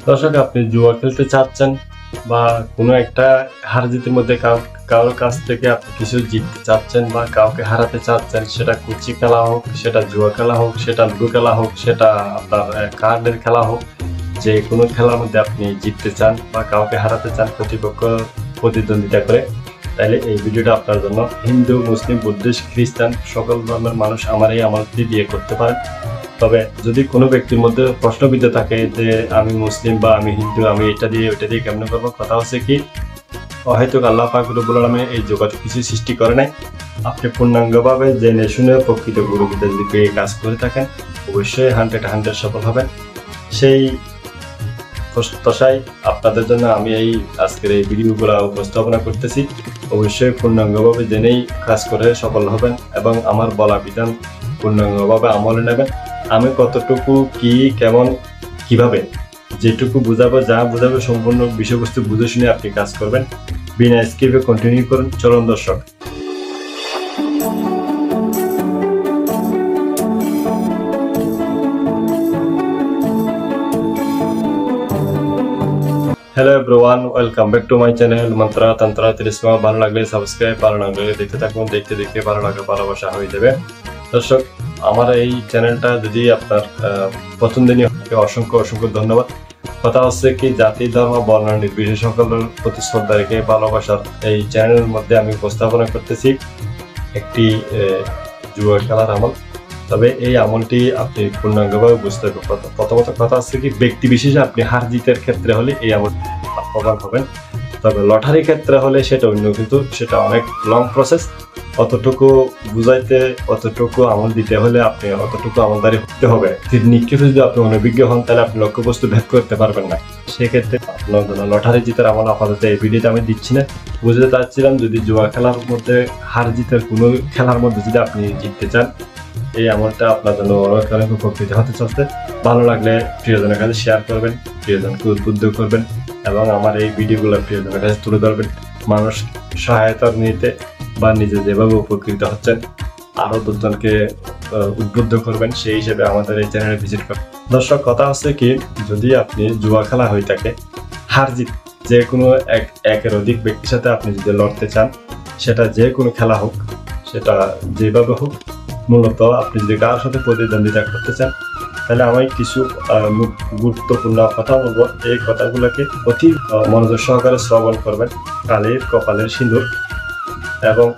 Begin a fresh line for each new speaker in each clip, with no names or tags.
দর্শক, আপনি জুয়া খেলতে চাচ্ছেন বা কোনো একটা হার জিতের মধ্যে কারোর কাছ থেকে আপনি কিছু জিততে চাচ্ছেন বা কাউকে হারাতে চাচ্ছেন, সেটা কুচি খেলা হোক, সেটা জুয়া খেলা হোক, সেটা লুডো খেলা হোক, সেটা আপনার কার্ডের খেলা হোক, যে কোনো খেলার মধ্যে আপনি জিততে চান বা কাউকে হারাতে চান প্রতিপক্ষ প্রতিদ্বন্দ্বিতা করে, তাহলে এই ভিডিওটা আপনার জন্য। হিন্দু, মুসলিম, বুদ্ধিস্ট, খ্রিস্টান সকল ধর্মের মানুষ আমার এই আমলটি দিয়ে করতে পারেন। তবে যদি কোনো ব্যক্তির মধ্যে প্রশ্নবিদ্ধ থাকে যে আমি মুসলিম বা আমি হিন্দু, আমি এটা দিয়ে ওইটা দিয়ে কেমন করবো, কথা হচ্ছে কি, হয়তো আল্লাহ পাক রব্বুল আলামিন এই যোগাযোগ কিছু সৃষ্টি করে নাই। আপনি পূর্ণাঙ্গভাবে জেনে শুনে প্রকৃত গুরুবিদ্যা যদি পেয়ে কাজ করে থাকেন, অবশ্যই 100 সফল হবেন। সেই প্রত্যাশায় আপনাদের জন্য আমি এই আজকের এই ভিডিওগুলো উপস্থাপনা করতেছি। অবশ্যই পূর্ণাঙ্গভাবে জেনেই কাজ করে সফল হবেন এবং আমার বলা বিধান পূর্ণাঙ্গভাবে আমলে নেবেন। আমি কতটুকু কি কেমন কিভাবে যেটুকু বুঝাবো, যা বুঝাবো সম্পূর্ণ বিষয়বস্তু বুঝে শুনে আপনি কাজ করবেন। বিনা স্কিপে কন্টিনিউ করুন। চলুন দর্শক, hello everyone, welcome back to my channel mantra তন্ত্র তিরিসমা। ভালো লাগলে সাবস্ক্রাইব, ভালো লাগলে দেখতে থাকুন। দেখতে দেখতে ভালো লাগে ভালোবাসা হয়ে যাবে। দর্শক, আমার এই চ্যানেলটা যদি আপনার প্রথম দিনই অসংখ্য অসংখ্য ধন্যবাদ। কথা হচ্ছে কি, জাতি ধর্ম বর্ণ নির্বিশেষে সকলের প্রতি শ্রদ্ধা রেখে ভালোবাসার এই চ্যানেলের মধ্যে আমি উপস্থাপনা করতেছি একটি জুয়া খেলার আমল। তবে এই আমলটি আপনি পূর্ণাঙ্গভাবে বুঝতে হবে। প্রথমত কথা হচ্ছে কি, ব্যক্তি বিশেষে আপনি হার জিতের ক্ষেত্রে হলে এই আমল লাভবান হবেন। তবে লটারি ক্ষেত্রে হলে সেটা অন্য, কিন্তু সেটা অনেক লং প্রসেস। অতটুকু বুঝাইতে, অতটুকু আমল দিতে হলে আপনি অতটুকু আমলদারি হতে হবে। নিক্ষেপে যদি আপনি অনভিজ্ঞ হন, তাহলে আপনি লক্ষ্যবস্তু ভেদ করতে পারবেন না। সেক্ষেত্রে আপনার জন্য লটারি জিতের আমল আপাতত এই ভিডিওতে আমি দিচ্ছি না। বুঝতে চাচ্ছিলাম, যদি জুয়া খেলার মধ্যে হার জিতের কোনো খেলার মধ্যে যদি আপনি জিততে চান, এই আমলটা আপনার জন্য অনেক অনেক উপকৃত হতে চলছে। ভালো লাগলে প্রিয়জনের কাছে শেয়ার করবেন, প্রিয়জনকে উদ্বুদ্ধ করবেন এবং আমার এই ভিডিওগুলো প্রিয়জনের কাছে তুলে ধরবেন। মানুষ সহায়তা নিতে বা নিজে যেভাবে উপকৃত হচ্ছেন, আরও দুজনকে উদ্বুদ্ধ করবেন, সেই হিসেবে আমাদের এই চ্যানেলে ভিজিট করবেন। দর্শক, কথা হচ্ছে কি, যদি আপনি জুয়া খেলা হয়ে থাকে, হার জিত যে কোনো একের অধিক ব্যক্তির সাথে আপনি যদি লড়তে চান, সেটা যে কোনো খেলা হোক, সেটা যেভাবে হোক, মূলত আপনি যদি কারোর সাথে প্রতিদ্বন্দ্বিতা করতে চান, তাহলে আমি কিছু গুরুত্বপূর্ণ কথা বলবো। এই কথাগুলোকে অতি মনোযোগ সহকারে শ্রবণ করবেন। কালের কপালের সিঁদুর এবং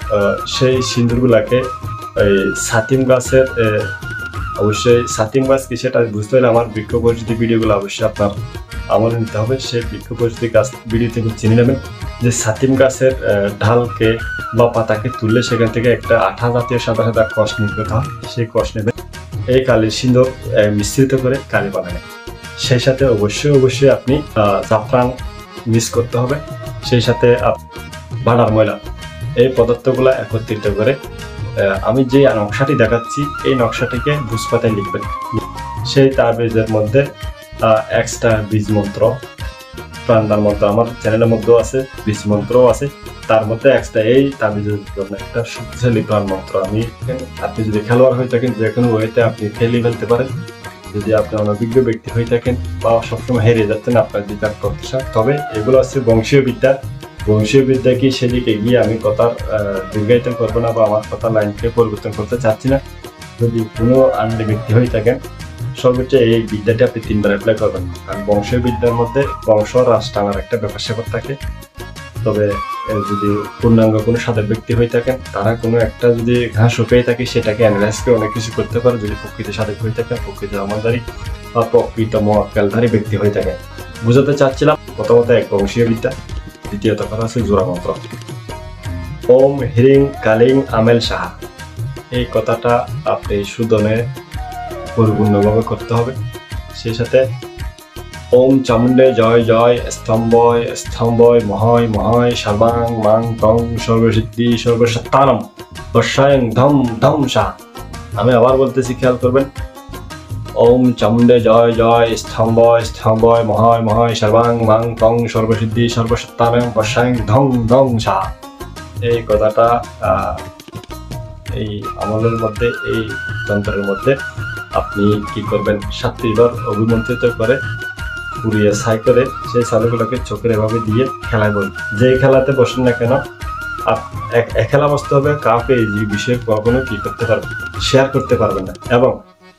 সেই সিঁদুরগুলাকে এই ছাতিম গাছের, অবশ্যই ছাতিম গাছ কি সেটা বুঝতে হলে আমার বৃক্ষ পরিচিতি ভিডিওগুলো অবশ্যই আপনার আমলে নিতে হবে। সেই বৃক্ষ পরিচিতি গাছ ভিডিও থেকে চিনে নেবেন যে ছাতিম গাছের ঢালকে বা পাতাকে তুললে সেখান থেকে একটা আঠা জাতীয় সাদা সাদা কষ নির্গত হয়। সেই কষ নেবেন, এই কালির সিঁদুর মিশ্রিত করে কালি বানাবেন। সেই সাথে অবশ্যই আপনি জাফরান মিক্স করতে হবে। সেই সাথে ভাড়ার ময়লা, এই পদার্থগুলো একত্রিত করে আমি যে নকশাটি দেখাচ্ছি, এই নকশাটিকে ভুজপাতায় লিখবেন। সেই তাবিজের মধ্যে এক্সট্রা বীজ মন্ত্র, প্রাণদান মন্ত্র আমার চ্যানেলের মধ্যেও আছে, বীজ মন্ত্রও আছে। তার মধ্যে এক্সট্রা এই তাবিজের জন্য একটা শক্তিশালী প্রাণ মন্ত্র। আপনি যদি খেলোয়াড় হয়ে থাকেন, যে কোনো ওয়েতে আপনি খেলিয়ে ফেলতে পারেন। যদি আপনি অনভিজ্ঞ ব্যক্তি হয়ে থাকেন বা সবসময় হেরে যাচ্ছেন আপনার জিতার প্রত্যাশা, তবে এগুলো হচ্ছে বংশীয় বিদ্যা। বংশীয় বিদ্যা কি, সেদিকে গিয়ে আমি কথার দীর্ঘায়িত করবো না বা আমার কথার লাইনকে পরিবর্তন করতে চাচ্ছি না। যদি কোনো আনলি ব্যক্তি হয়ে থাকেন, সর্বোচ্চ এই বিদ্যাটি আপনি 3 বার অ্যাপ্লাই করবেন। কারণ বংশীয় বিদ্যার মধ্যে বংশ রাজ টানার একটা ব্যাপার স্যাপার থাকে। তবে যদি পূর্ণাঙ্গ কোনো সাধক ব্যক্তি হয়ে থাকেন, তারা কোনো একটা যদি ঘাসও পেয়ে থাকে, সেটাকে অ্যানালাইজ করে অনেক কিছু করতে পারে। যদি প্রকৃত সাধক হয়ে থাকে, প্রকৃত আমলদারি বা প্রকৃত মহাকালধারী ব্যক্তি হয়ে থাকে। বুঝাতে চাচ্ছিলাম, প্রথমত এক বংশীয় বিদ্যা, দ্বিতীয়ত কথা আছে জোড়া মন্ত্র। ওম হ্রিং কালিং আমেল সাহা, এই কথাটা আপনি সুদনে পরিপূর্ণভাবে করতে হবে। সেই সাথে ওম চামুণ্ডে জয় জয় স্তম্ভয় স্তম্ভয় মহায় মহায় সর্বাং মাং তং সর্বসিদ্ধি সর্বসত্তানম বর্ষায়ং ধম ধম সাহা। আমি আবার বলতেছি, খেয়াল করবেন। ওম চামুণ্ডে জয় জয় স্তম্ভয় স্তম্ভয় মহায় মহায় সর্বাং মাং তং সর্বসিদ্ধি সর্বসত্তানম বর্ষায়ং ধম ধম সাহা। এই কথাটা এই আমলের মধ্যে, এই যন্ত্রের মধ্যে আপনি কি করবেন, 7 বার অভিমন্ত্রিত করে পুড়িয়ে ছাই করে সেই চালগুলোকে চোখের এভাবে দিয়ে খেলায় বলি। যে খেলাতে বসেন না কেন খেলা বসতে হবে, কাউকে এই বিষয়ে কখনো কি করতে পারবেন, শেয়ার করতে পারবেন না। এবং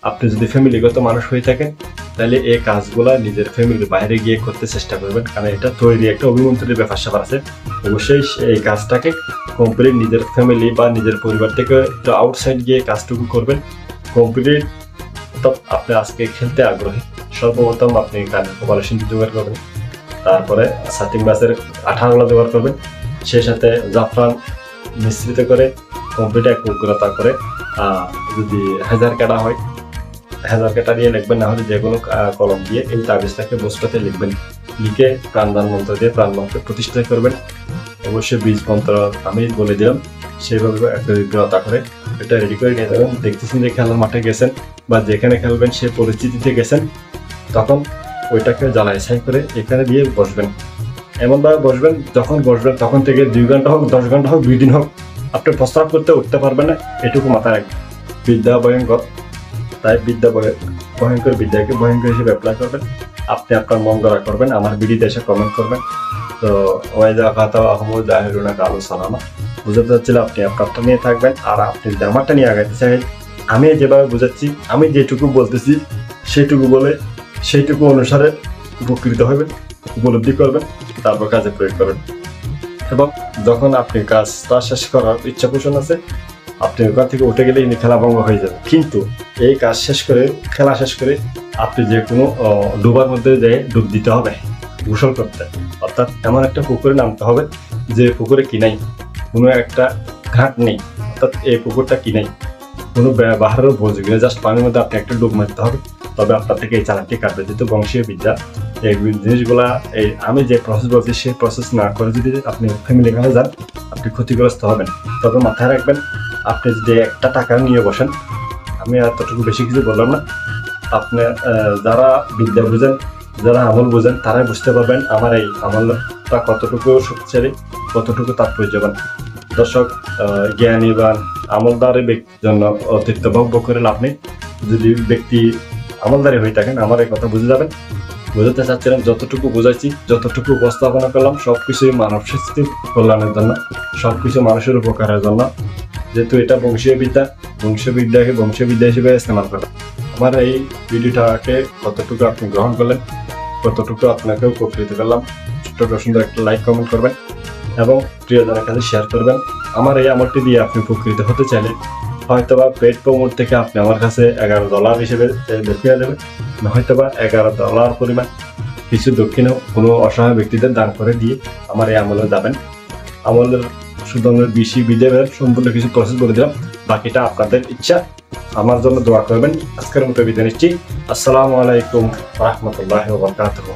আপনি যদি ফ্যামিলিগত মানুষ হয়ে থাকেন তাহলে এই কাজগুলা নিজের ফ্যামিলির বাইরে গিয়ে করতে চেষ্টা করবেন, কারণ এটা তৈরি একটা অভিমন্ত্রীর ব্যাপার স্যাপার আছে। অবশ্যই এই কাজটাকে কমপ্লিট নিজের ফ্যামিলি বা নিজের পরিবার থেকে একটু আউটসাইড গিয়ে কাজটুকু করবেন কমপ্লিট। তো আপনি আজকে খেলতে আগ্রহী, সর্বপ্রথম আপনি কানের কপালে সিঁদুর জোগাড় করবেন, তারপরে সাতিং মাছের আঠাগুলো জোগাড় করবেন, সেই সাথে জাফরান মিশ্রিত করে কমপ্লিট এক উগ্রতা করে যদি হাজার কাটা হয় হাজার কাটা দিয়ে লিখবেন, না হলে যে কোনো কলম দিয়ে এই তাবিজটাকে বস্তাতে লিখবেন, লিখে প্রাণদান মন্ত্র দিয়ে প্রাণ মন্ত্র প্রতিষ্ঠা করবেন। অবশ্যই বীজ মন্ত্র আমি বলে দিলাম, সেইভাবে একটা উগ্রতা করে এটা রেডি করে নিয়ে যাবেন। দেখতেছেন যে খেলার মাঠে গেছেন বা যেখানে খেলবেন সে পরিস্থিতিতে গেছেন, তখন ওইটাকে জ্বালাই ছাই করে এখানে দিয়ে বসবেন। এমনভাবে বসবেন, যখন বসবেন তখন থেকে 2 ঘন্টা হোক 10 ঘন্টা হোক 2 দিন হোক আপনি প্রস্তাব করতে উঠতে পারবেন না, এটুকু মাথায় রাখবেন। বিদ্যা ভয়ঙ্কর, তাই বিদ্যা ভয়ঙ্কর বিদ্যাকে ভয়ঙ্কর হিসেবে অ্যাপ্লাই করবেন। আপনি আপনার মন গড়া করবেন, আমার ভিডিওতে এসে কমেন্ট করবেন। তো ওয়াইদা কথা আহমদ জাহিরুনা কালু সালামা বুঝাতে চাচ্ছিল আপনি আপনারটা নিয়ে থাকবেন, আর আপনি যদি আমারটা নিয়ে আগাইতে চাই আমি যেভাবে বুঝাচ্ছি, আমি যেটুকু বলতেছি সেইটুকু বলে সেইটুকু অনুসারে উপকৃত হবেন, উপলব্ধি করবেন, তারপর কাজে প্রয়োগ করবেন। এবং যখন আপনি কাজটা শেষ করার ইচ্ছা পোষণ আছে, আপনি ওখান থেকে উঠে গেলে খেলা ভঙ্গ হয়ে যাবে। কিন্তু এই কাজ শেষ করে খেলা শেষ করে আপনি যে কোনো ডুবার মধ্যে যেয়ে ডুব দিতে হবে গোসল করতে, অর্থাৎ এমন একটা পুকুরে নামতে হবে যে পুকুরে কিনাই কোনো একটা ঘাট নেই, অর্থাৎ এই পুকুরটা কিনাই কোনো বাহারের উপযোগী, জাস্ট পানির মধ্যে আপনি একটা ডুব মারতে হবে, তবে আপনার থেকে এই চালানটি কাটবে। যেহেতু বংশীয় বিদ্যা এই জিনিসগুলা এই আমি যে প্রসেস বলছি সেই প্রসেস না করে যদি আপনি ফ্যামিলি কাছে যান আপনি ক্ষতিগ্রস্ত হবেন। তবে মাথায় রাখবেন, আপনি যদি একটা টাকা নিয়ে বসেন, আমি এতটুকু বেশি কিছু বললাম না, আপনি যারা বিদ্যা বুঝেন যারা আমল বুঝেন তারাই বুঝতে পারবেন আমার এই আমলটা কতটুকু শক্তিশালী, কতটুকু তাৎপর্যবান। দর্শক, জ্ঞানীবান আমলদারের ব্যক্তির জন্য অতিরিক্ত বক্তব্য করে লাভ নেই। যদি ব্যক্তি আমলদারি হয়ে থাকেন আমার এই কথা বুঝে যাবেন। বোঝাতে চাচ্ছিলাম যতটুকু বোঝাইছি, যতটুকু উপস্থাপনা করলাম সবকিছুই মানব সৃষ্টির কল্যাণের জন্য, সবকিছু মানুষের উপকারের জন্য। যেহেতু এটা বংশীয় বিদ্যা, বংশীয় বিদ্যাকে বংশীয় বিদ্যা হিসেবে ইস্তেমাল করা। আমার এই ভিডিওটাকে কতটুকু আপনি গ্রহণ করলেন, কতটুকু আপনাকে উপকৃত করলাম, ছোট্ট সুন্দর একটা লাইক কমেন্ট করবেন এবং প্রিয়জনের কাছে শেয়ার করবেন। আমার এই আমলটি দিয়ে আপনি উপকৃত হতে চাইলে হয়তোবা পেড প্রমোট থেকে আপনি আমার কাছে $11 হিসেবে দেখিয়ে দেবেন, হয়তোবা $11 পরিমাণ কিছু দক্ষিণে কোনো অসহায় ব্যক্তিদের দান করে দিয়ে আমার এই আমলে যাবেন। আমলের শুধু বেশি বিদেবের সম্পূর্ণ কিছু প্রসেস বলে দিলাম, বাকিটা আপনাদের ইচ্ছা। আমার জন্য দোয়া করবেন। আজকের মতো বিদায় নিচ্ছি। আসসালামু আলাইকুম ওয়া রাহমাতুল্লাহি ওয়া বারাকাতুহু।